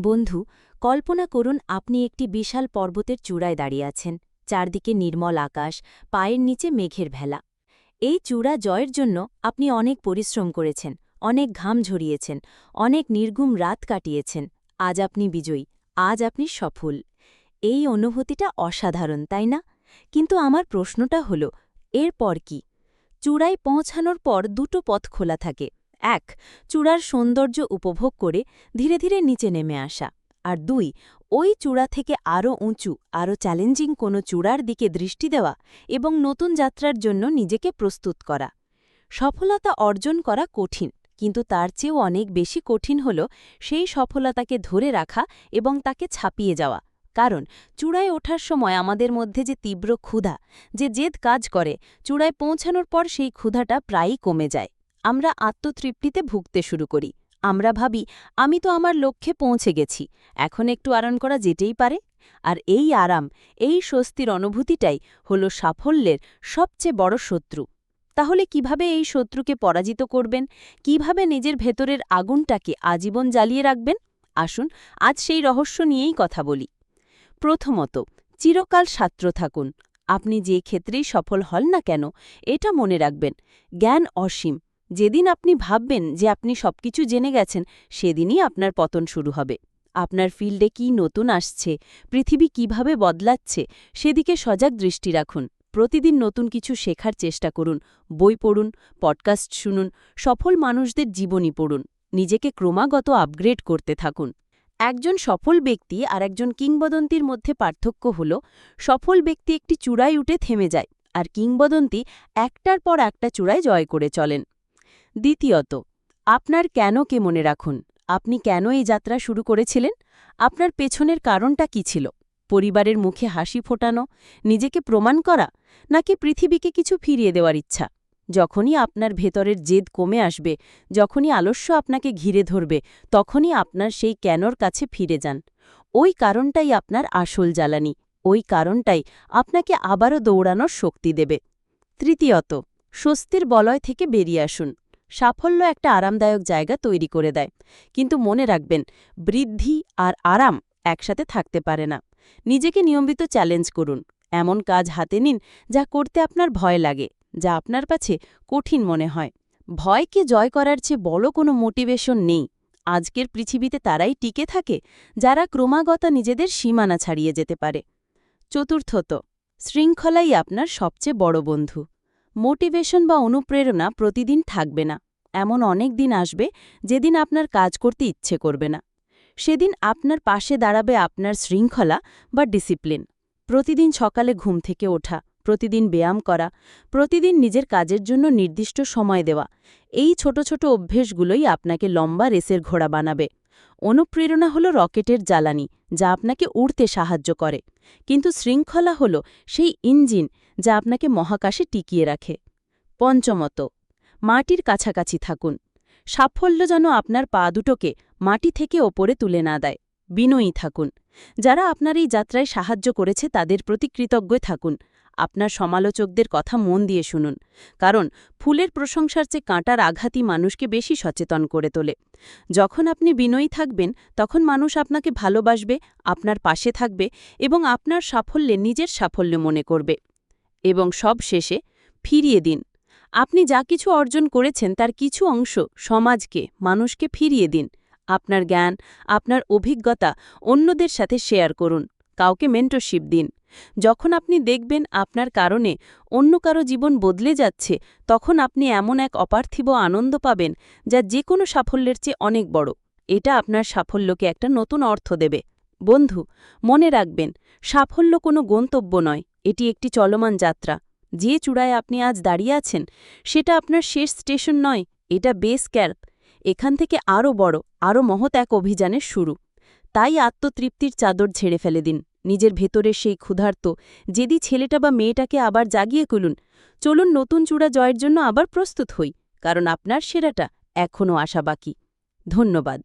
বন্ধু, কল্পনা করুন আপনি একটি বিশাল পর্বতের চূড়ায় দাঁড়িয়ে আছেন। চারদিকে নির্মল আকাশ, পায়ের নিচে মেঘের ভেলা। এই চূড়া জয়ের জন্য আপনি অনেক পরিশ্রম করেছেন, অনেক ঘাম ঝরিয়েছেন, অনেক নির্গুম রাত কাটিয়েছেন। আজ আপনি বিজয়ী, আজ আপনি সফল। এই অনুভূতিটা অসাধারণ, তাই না? কিন্তু আমার প্রশ্নটা হল, এরপর কি? চূড়ায় পৌঁছানোর পর দুটো পথ খোলা থাকে। এক, চূড়ার সৌন্দর্য উপভোগ করে ধীরে ধীরে নিচে নেমে আসা। আর দুই, ওই চূড়া থেকে আরও উঁচু, আরও চ্যালেঞ্জিং কোনো চূড়ার দিকে দৃষ্টি দেওয়া এবং নতুন যাত্রার জন্য নিজেকে প্রস্তুত করা। সফলতা অর্জন করা কঠিন, কিন্তু তার চেয়েও অনেক বেশি কঠিন হল সেই সফলতাকে ধরে রাখা এবং তাকে ছাপিয়ে যাওয়া। কারণ চূড়ায় ওঠার সময় আমাদের মধ্যে যে তীব্র ক্ষুধা, যে জেদ কাজ করে, চূড়ায় পৌঁছানোর পর সেই ক্ষুধাটা প্রায়ই কমে যায়। আমরা আত্মতৃপ্তিতে ভুগতে শুরু করি। আমরা ভাবি, আমি তো আমার লক্ষ্যে পৌঁছে গেছি, এখন একটু আরাম করা যেতেই পারে। আর এই আরাম, এই স্বস্তির অনুভূতিটাই হল সাফল্যের সবচেয়ে বড় শত্রু। তাহলে কিভাবে এই শত্রুকে পরাজিত করবেন? কিভাবে নিজের ভেতরের আগুনটাকে আজীবন জ্বালিয়ে রাখবেন? আসুন আজ সেই রহস্য নিয়েই কথা বলি। প্রথমত, চিরকাল ছাত্র থাকুন। আপনি যে ক্ষেত্রেই সফল হন না কেন, এটা মনে রাখবেন, জ্ঞান অসীম। যেদিন আপনি ভাববেন যে আপনি সবকিছু জেনে গেছেন, সেদিনই আপনার পতন শুরু হবে। আপনার ফিল্ডে কি নতুন আসছে, পৃথিবী কিভাবে বদলাচ্ছে, সেদিকে সজাগ দৃষ্টি রাখুন। প্রতিদিন নতুন কিছু শেখার চেষ্টা করুন। বই পড়ুন, পডকাস্ট শুনুন, সফল মানুষদের জীবনী পড়ুন। নিজেকে ক্রমাগত আপগ্রেড করতে থাকুন। একজন সফল ব্যক্তি আর একজন কিংবদন্তির মধ্যে পার্থক্য হল, সফল ব্যক্তি একটি চূড়ায় উঠে থেমে যায়, আর কিংবদন্তি একটার পর একটা চূড়ায় জয় করে চলেন। দ্বিতীয়ত, আপনার কেনকে মনে রাখুন। আপনি কেন এই যাত্রা শুরু করেছিলেন? আপনার পেছনের কারণটা কি ছিল? পরিবারের মুখে হাসি ফোটানো, নিজেকে প্রমাণ করা, নাকি পৃথিবীকে কিছু ফিরিয়ে দেওয়ার ইচ্ছা? যখনই আপনার ভেতরের জেদ কমে আসবে, যখনই আলস্য আপনাকে ঘিরে ধরবে, তখনই আপনার সেই কেনর কাছে ফিরে যান। ওই কারণটাই আপনার আসল জ্বালানি, ওই কারণটাই আপনাকে আবারও দৌড়ানোর শক্তি দেবে। তৃতীয়ত, স্বস্তির বলয় থেকে বেরিয়ে আসুন। সাফল্য একটা আরামদায়ক জায়গা তৈরি করে দেয়, কিন্তু মনে রাখবেন, বৃদ্ধি আর আরাম একসাথে থাকতে পারে না। নিজেকে নিয়মিত চ্যালেঞ্জ করুন। এমন কাজ হাতে নিন যা করতে আপনার ভয় লাগে, যা আপনার কাছে কঠিন মনে হয়। ভয়কে জয় করার চেয়ে বড় কোনো মোটিভেশন নেই। আজকের পৃথিবীতে তারাই টিকে থাকে যারা ক্রমাগত নিজেদের সীমানা ছাড়িয়ে যেতে পারে। চতুর্থত, শৃঙ্খলাই আপনার সবচেয়ে বড় বন্ধু। মোটিভেশন বা অনুপ্রেরণা প্রতিদিন থাকবে না। এমন অনেক দিন আসবে যেদিন আপনার কাজ করতে ইচ্ছে করবে না। সেদিন আপনার পাশে দাঁড়াবে আপনার শৃঙ্খলা বা ডিসিপ্লিন। প্রতিদিন সকালে ঘুম থেকে ওঠা, প্রতিদিন ব্যায়াম করা, প্রতিদিন নিজের কাজের জন্য নির্দিষ্ট সময় দেওয়া, এই ছোট ছোট অভ্যেসগুলোই আপনাকে লম্বা রেসের ঘোড়া বানাবে। অনুপ্রেরণা হল রকেটের জ্বালানি, যা আপনাকে উড়তে সাহায্য করে, কিন্তু শৃঙ্খলা হল সেই ইঞ্জিন যা আপনাকে মহাকাশে টিকিয়ে রাখে। পঞ্চমত, মাটির কাছাকাছি থাকুন। সাফল্য যেন আপনার পা দুটোকে মাটি থেকে ওপরে তুলে না দেয়। বিনয়ী থাকুন। যারা আপনার এই যাত্রায় সাহায্য করেছে তাদের প্রতি কৃতজ্ঞ থাকুন। আপনার সমালোচকদের কথা মন দিয়ে শুনুন, কারণ ফুলের প্রশংসার চেয়ে কাঁটার আঘাতই মানুষকে বেশি সচেতন করে তোলে। যখন আপনি বিনয়ী থাকবেন, তখন মানুষ আপনাকে ভালোবাসবে, আপনার পাশে থাকবে এবং আপনার সাফল্যে নিজের সাফল্য মনে করবে। এবং সব শেষে, ফিরিয়ে দিন। আপনি যা কিছু অর্জন করেছেন তার কিছু অংশ সমাজকে, মানুষকে ফিরিয়ে দিন। আপনার জ্ঞান, আপনার অভিজ্ঞতা অন্যদের সাথে শেয়ার করুন। কাউকে মেন্টরশিপ দিন। যখন আপনি দেখবেন আপনার কারণে অন্য কারো জীবন বদলে যাচ্ছে, তখন আপনি এমন এক অপার্থিব আনন্দ পাবেন যা যে কোনো সাফল্যের চেয়ে অনেক বড়। এটা আপনার সাফল্যকে একটা নতুন অর্থ দেবে। বন্ধু, মনে রাখবেন, সাফল্য কোনো গন্তব্য নয়, এটি একটি চলমান যাত্রা। যে চূড়ায় আপনি আজ দাঁড়িয়ে আছেন, সেটা আপনার শেষ স্টেশন নয়, এটা বেস ক্যাম্প। এখান থেকে আরও বড়, আরও মহৎ এক অভিযানের শুরু। তাই আত্মতৃপ্তির চাদর ঝেড়ে ফেলে দিন। নিজের ভেতরের সেই ক্ষুধার্ত জেদি ছেলেটা বা মেয়েটাকে আবার জাগিয়ে তুলুন। চলুন নতুন চূড়া জয়ের জন্য আবার প্রস্তুত হই, কারণ আপনার সেরাটা এখনও আসা বাকি। ধন্যবাদ।